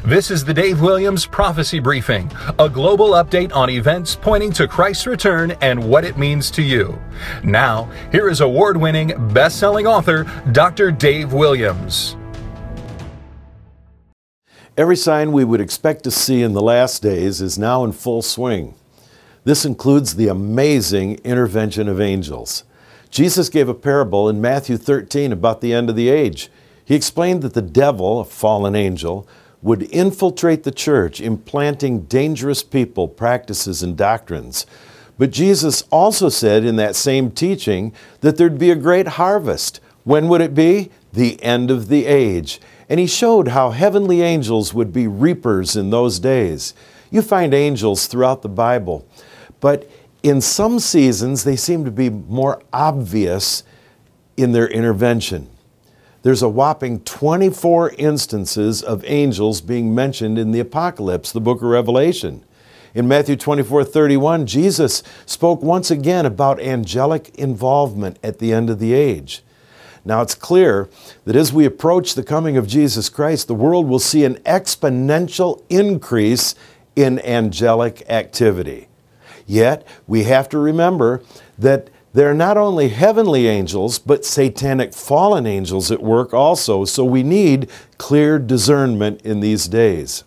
This is the Dave Williams Prophecy Briefing, a global update on events pointing to Christ's return and what it means to you. Now, here is award-winning, best-selling author, Dr. Dave Williams. Every sign we would expect to see in the last days is now in full swing. This includes the amazing intervention of angels. Jesus gave a parable in Matthew 13 about the end of the age. He explained that the devil, a fallen angel, would infiltrate the church, implanting dangerous people, practices, and doctrines. But Jesus also said in that same teaching that there'd be a great harvest. When would it be? The end of the age. And he showed how heavenly angels would be reapers in those days. You find angels throughout the Bible, but in some seasons they seem to be more obvious in their intervention. There's a whopping 24 instances of angels being mentioned in the Apocalypse, the book of Revelation. In Matthew 24:31, Jesus spoke once again about angelic involvement at the end of the age. Now it's clear that as we approach the coming of Jesus Christ, the world will see an exponential increase in angelic activity. Yet, we have to remember that there are not only heavenly angels, but satanic fallen angels at work also, so we need clear discernment in these days.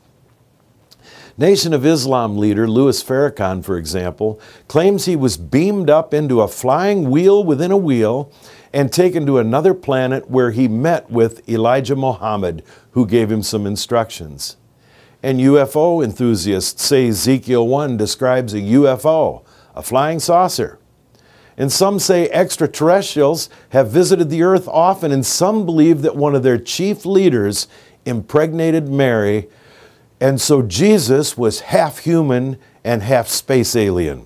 Nation of Islam leader Louis Farrakhan, for example, claims he was beamed up into a flying wheel within a wheel and taken to another planet where he met with Elijah Muhammad, who gave him some instructions. And UFO enthusiasts say Ezekiel 1 describes a UFO, a flying saucer. And some say extraterrestrials have visited the earth often, and some believe that one of their chief leaders impregnated Mary, and so Jesus was half human and half space alien.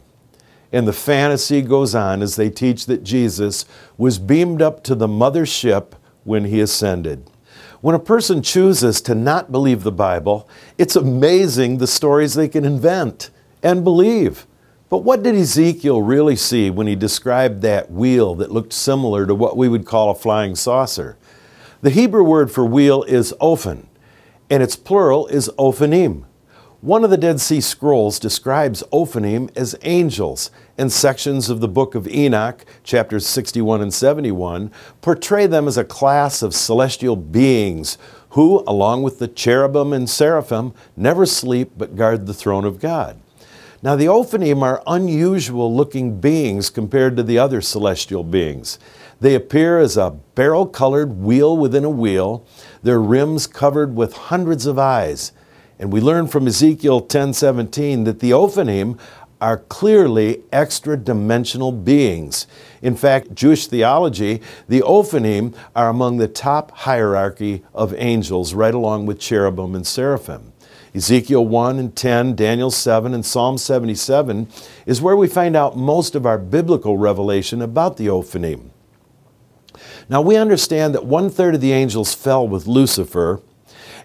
And the fantasy goes on as they teach that Jesus was beamed up to the mothership when he ascended. When a person chooses to not believe the Bible, it's amazing the stories they can invent and believe. But what did Ezekiel really see when he described that wheel that looked similar to what we would call a flying saucer? The Hebrew word for wheel is ophan, and its plural is ophanim. One of the Dead Sea Scrolls describes ophanim as angels, and sections of the book of Enoch, chapters 61 and 71, portray them as a class of celestial beings who, along with the cherubim and seraphim, never sleep but guard the throne of God. Now, the ophanim are unusual looking beings compared to the other celestial beings. They appear as a beryl-colored wheel within a wheel, their rims covered with hundreds of eyes. And we learn from Ezekiel 10:17 that the ophanim are clearly extra-dimensional beings. In fact, Jewish theology, the ophanim are among the top hierarchy of angels, right along with cherubim and seraphim. Ezekiel 1 and 10, Daniel 7, and Psalm 77 is where we find out most of our biblical revelation about the ophanim. Now, we understand that 1/3 of the angels fell with Lucifer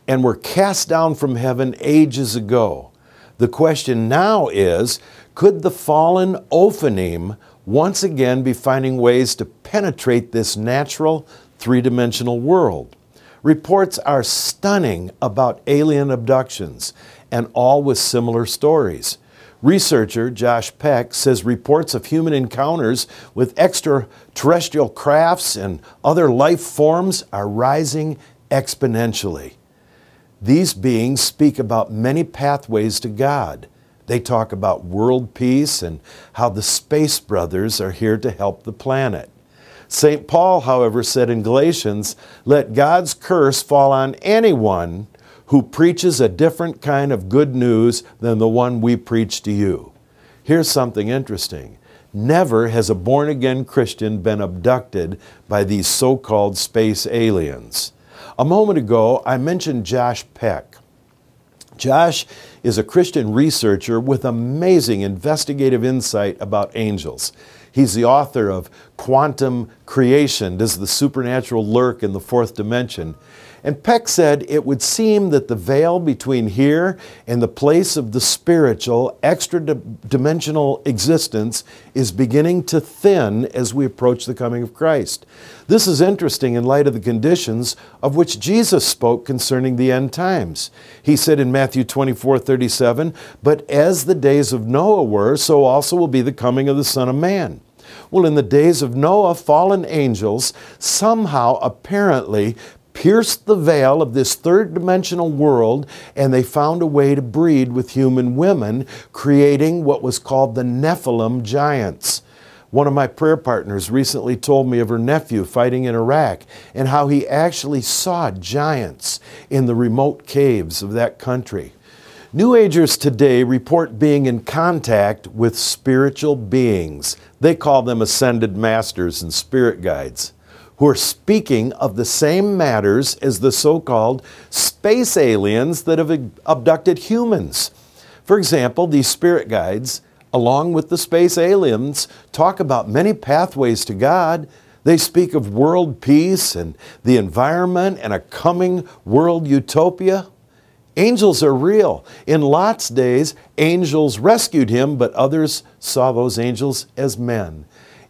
and were cast down from heaven ages ago. The question now is, could the fallen ophanim once again be finding ways to penetrate this natural, three-dimensional world? Reports are stunning about alien abductions, and all with similar stories. Researcher Josh Peck says reports of human encounters with extraterrestrial crafts and other life forms are rising exponentially. These beings speak about many pathways to God. They talk about world peace and how the Space Brothers are here to help the planet. St. Paul, however, said in Galatians, "Let God's curse fall on anyone who preaches a different kind of good news than the one we preach to you." Here's something interesting. Never has a born-again Christian been abducted by these so-called space aliens. A moment ago, I mentioned Josh Peck. Josh is a Christian researcher with amazing investigative insight about angels. He's the author of Quantum Creation, Does the Supernatural Lurk in the Fourth Dimension? And Peck said it would seem that the veil between here and the place of the spiritual, extra-dimensional existence is beginning to thin as we approach the coming of Christ. This is interesting in light of the conditions of which Jesus spoke concerning the end times. He said in Matthew 24:37, "But as the days of Noah were, so also will be the coming of the Son of Man." Well, in the days of Noah, fallen angels somehow apparently pierced the veil of this third-dimensional world, and they found a way to breed with human women, creating what was called the Nephilim giants. One of my prayer partners recently told me of her nephew fighting in Iraq and how he actually saw giants in the remote caves of that country. New Agers today report being in contact with spiritual beings. They call them ascended masters and spirit guides, who are speaking of the same matters as the so-called space aliens that have abducted humans. For example, these spirit guides, along with the space aliens, talk about many pathways to God. They speak of world peace and the environment and a coming world utopia. Angels are real. In Lot's days, angels rescued him, but others saw those angels as men.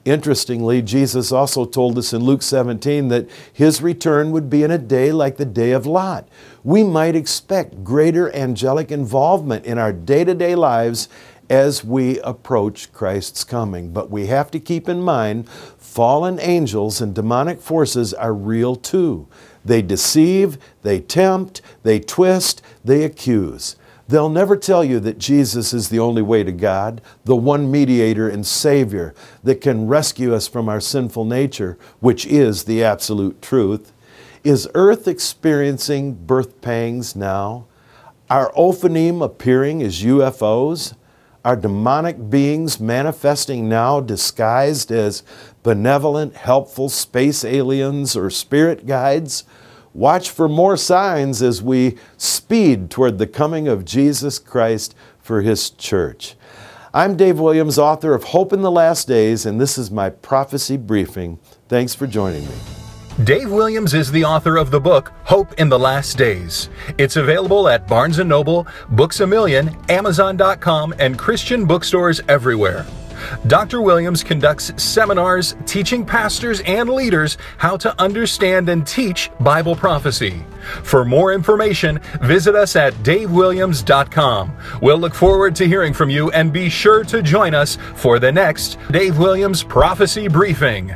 Interestingly, Jesus also told us in Luke 17 that His return would be in a day like the day of Lot. We might expect greater angelic involvement in our day-to-day lives as we approach Christ's coming. But we have to keep in mind, fallen angels and demonic forces are real too. They deceive, they tempt, they twist, they accuse. They'll never tell you that Jesus is the only way to God, the one mediator and Savior that can rescue us from our sinful nature, which is the absolute truth. Is Earth experiencing birth pangs now? Are Ophanim appearing as UFOs? Are demonic beings manifesting now disguised as benevolent, helpful space aliens or spirit guides? Watch for more signs as we speed toward the coming of Jesus Christ for His church. I'm Dave Williams, author of Hope in the Last Days, and this is my prophecy briefing. Thanks for joining me. Dave Williams is the author of the book, Hope in the Last Days. It's available at Barnes & Noble, Books A Million, Amazon.com, and Christian bookstores everywhere. Dr. Williams conducts seminars teaching pastors and leaders how to understand and teach Bible prophecy. For more information, visit us at davewilliams.com. We'll look forward to hearing from you, and be sure to join us for the next Dave Williams Prophecy Briefing.